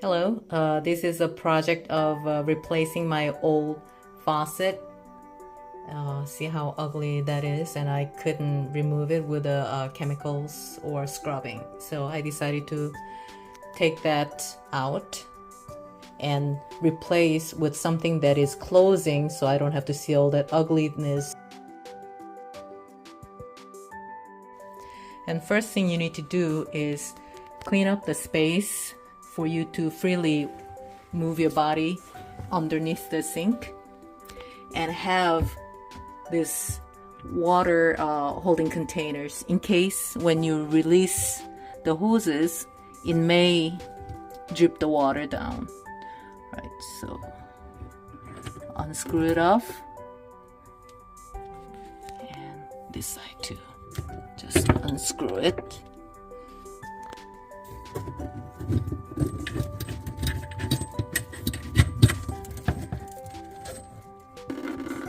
Hello, this is a project of replacing my old faucet. See how ugly that is, and I couldn't remove it with the chemicals or scrubbing. So I decided to take that out and replace with something that is closing so I don't have to see all that ugliness. And first thing you need to do is clean up the space for you to freely move your body underneath the sink, and have this water holding containers in case when you release the hoses it may drip the water down. Right, so unscrew it off, and this side too, just unscrew it.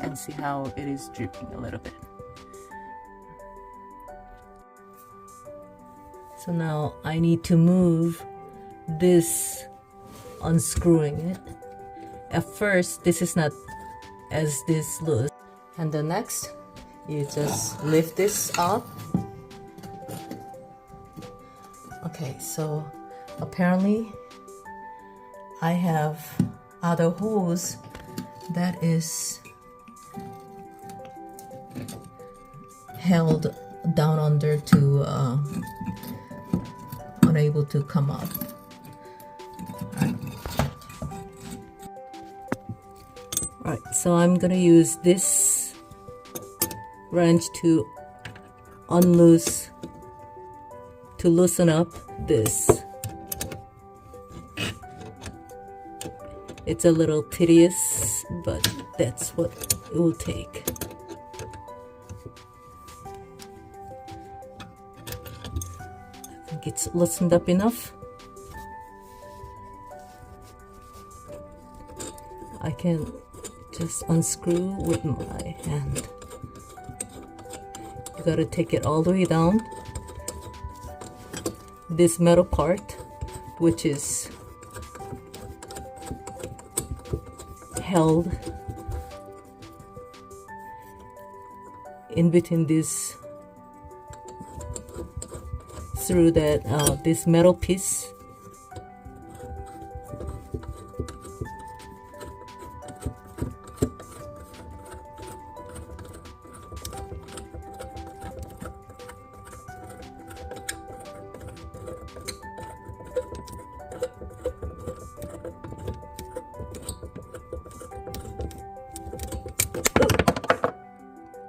And see how it is dripping a little bit. So now I need to move this, unscrewing it. At first this is not as this loose, and the next you just lift this up. Okay, so apparently I have other hose that is held down under to unable to come up. Alright, so I'm gonna use this wrench to loosen up this. It's a little tedious, but that's what it will take. I think it's loosened up enough. I can just unscrew with my hand. You gotta take it all the way down. This metal part, which is held in between this, through that this metal piece.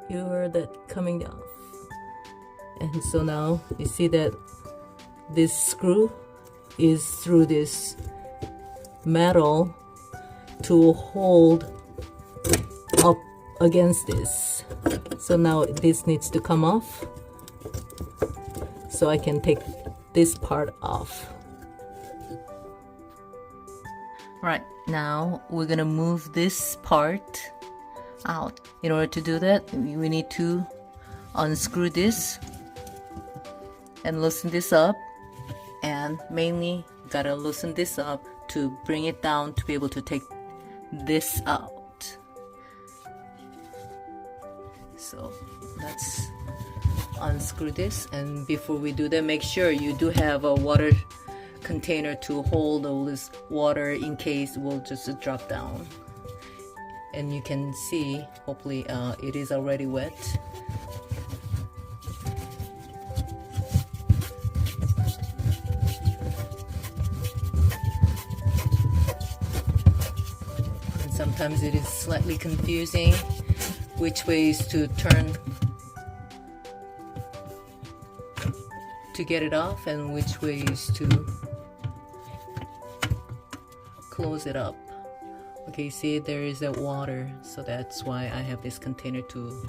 You heard that coming off, and so now you see that this screw is through this metal to hold up against this. So now this needs to come off so I can take this part off. Right, now we're gonna move this part out. In order to do that, we need to unscrew this and loosen this up, and mainly gotta loosen this up to bring it down to be able to take this out. So let's unscrew this, and before we do that, make sure you do have a water container to hold all this water in case it will just drop down. And you can see, hopefully it is already wet. And sometimes it is slightly confusing which ways to turn to get it off and which ways to close it up. Okay, see, there is that water, so that's why I have this container to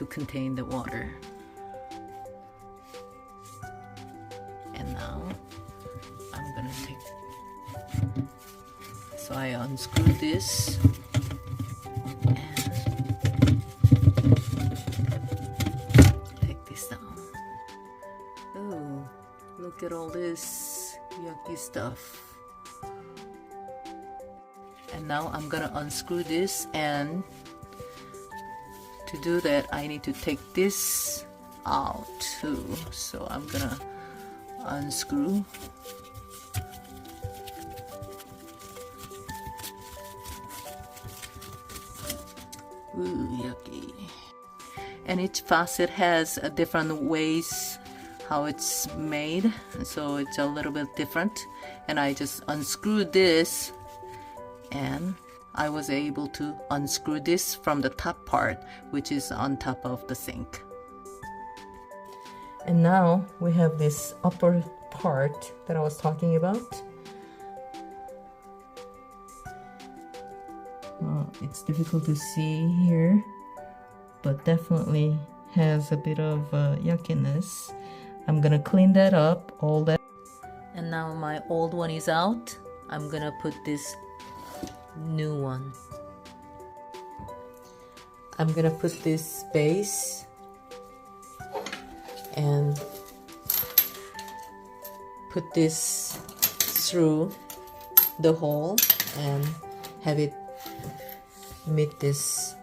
contain the water. And now I'm gonna so I unscrew this and take this down. Oh, look at all this yucky stuff. And now I'm gonna unscrew this, and to do that I need to take this out too. So I'm gonna unscrew. Ooh, yucky. And each faucet has a different ways how it's made, so it's a little bit different. And I just unscrewed this, and I was able to unscrew this from the top part, which is on top of the sink. And now we have this upper part that I was talking about. Well, it's difficult to see here, but definitely has a bit of yuckiness. I'm gonna clean that up, all that. And now my old one is out. I'm gonna put this new one. I'm gonna put this base and put this through the hole and have it meet this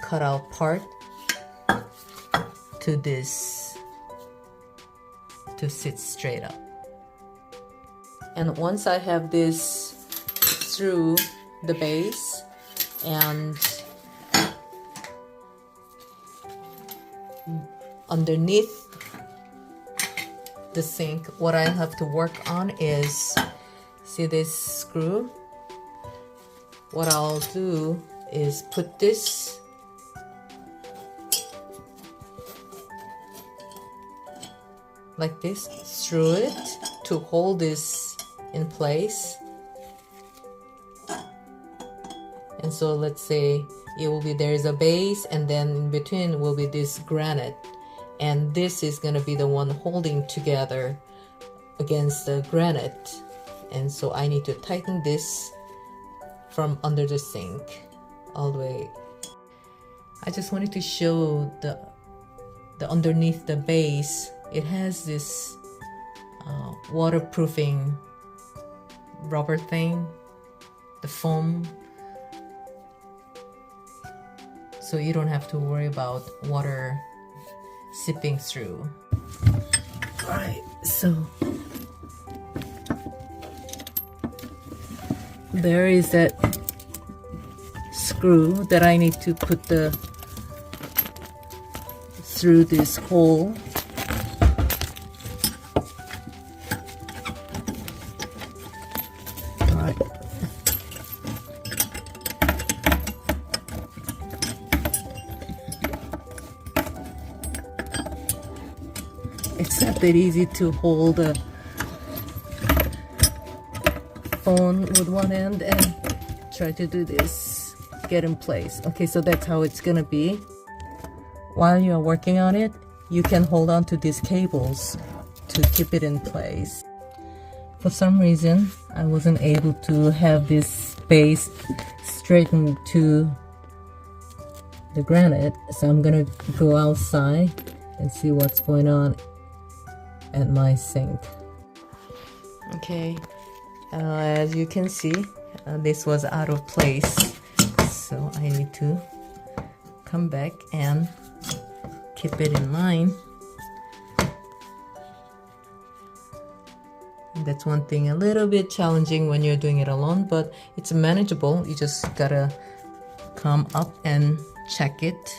cutout part to this to sit straight up. And once I have this through the base and underneath the sink, what I have to work on is, see this screw? What I'll do is put this like this through it to hold this in place. And so let's say it will be, there's a base, and then in between will be this granite, and this is going to be the one holding together against the granite. And so I need to tighten this from under the sink all the way. I just wanted to show the underneath the base, it has this waterproofing rubber thing, the foam, so you don't have to worry about water seeping through. Alright, so there is that screw that I need to put through this hole. Alright. It's not that easy to hold a phone with one end and try to do this, get in place. Okay, so that's how it's gonna be. While you're working on it, you can hold on to these cables to keep it in place. For some reason, I wasn't able to have this base straightened to the granite, so I'm gonna go outside and see what's going on at my sink. Okay, as you can see, this was out of place, so I need to come back and keep it in line. And that's one thing a little bit challenging when you're doing it alone, but it's manageable. You just gotta come up and check it.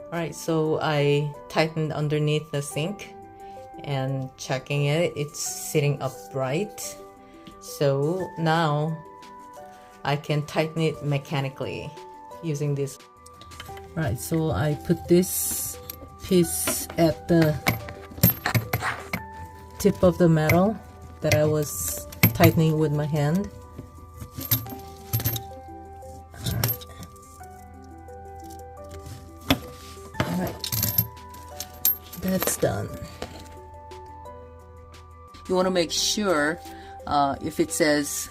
Alright, so I tightened underneath the sink and checking it, it's sitting upright. So now I can tighten it mechanically using this. Right, so I put this piece at the tip of the metal that I was tightening with my hand. Alright, that's done. You want to make sure if it says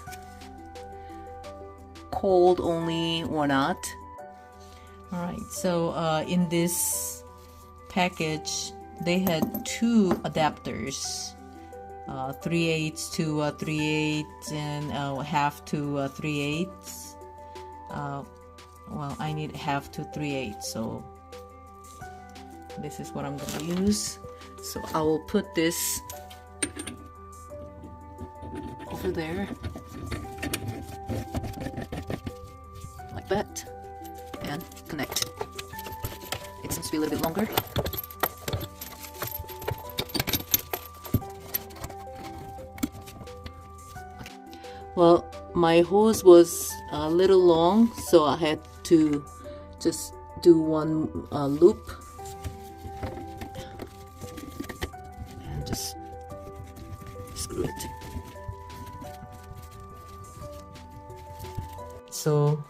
cold only or not. Alright, so in this package, they had two adapters, 3/8 to 3/8 and half to 3/8. Well, I need half to 3/8, so this is what I'm going to use. So I will put this over there like that and connect. It seems to be a little bit longer. Okay. Well, my hose was a little long, so I had to just do one loop and just screw it. So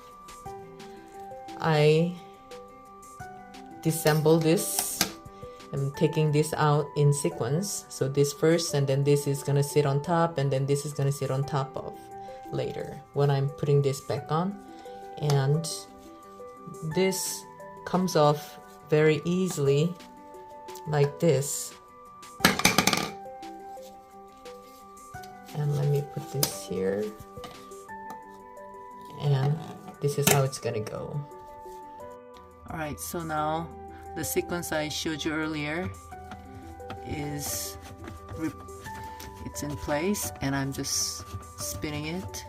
I disassemble this. I'm taking this out in sequence. So this first, and then this is gonna sit on top, and then this is gonna sit on top of later when I'm putting this back on. And this comes off very easily like this. And let me put this here, and this is how it's gonna go. Alright, so now the sequence I showed you earlier is it's in place, and I'm just spinning it.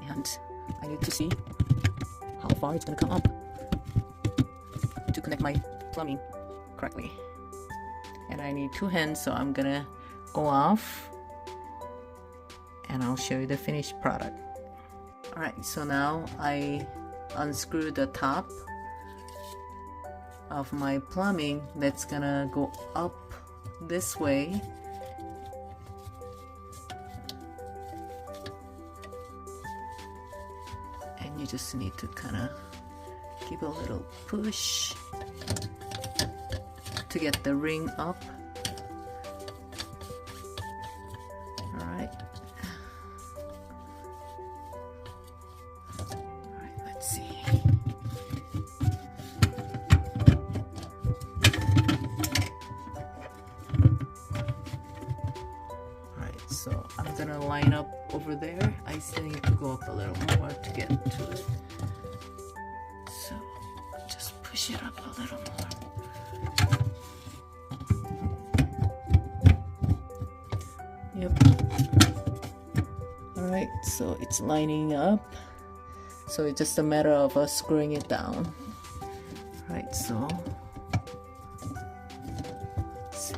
And I need to see how far it's gonna come up to connect my plumbing correctly. And I need two hands, so I'm gonna go off and I'll show you the finished product. Alright, so now I unscrew the top of my plumbing that's gonna go up this way. And you just need to kind of give a little push to get the ring up. Alright. Alright, let's see. Alright, so I'm gonna line up over there. I still need to go up a little more to get to it. So just push it up a little more. Yep. Alright, so it's lining up. So it's just a matter of screwing it down. Alright, so let's see.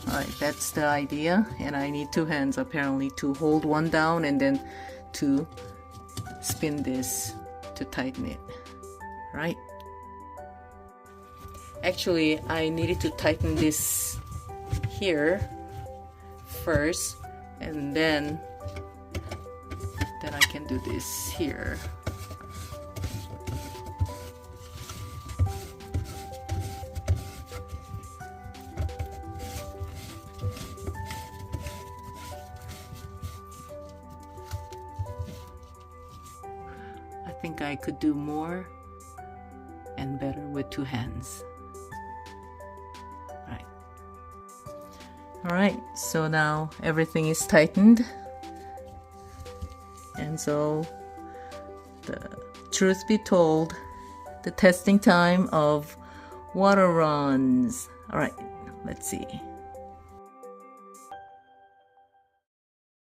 Alright, that's the idea, and I need two hands apparently to hold one down and then to spin this to tighten it. Right? Actually, I needed to tighten this here first, and then I can do this here. I think I could do more and better with two hands. Alright, so now everything is tightened. And so, the truth be told, the testing time of water runs. Alright, let's see.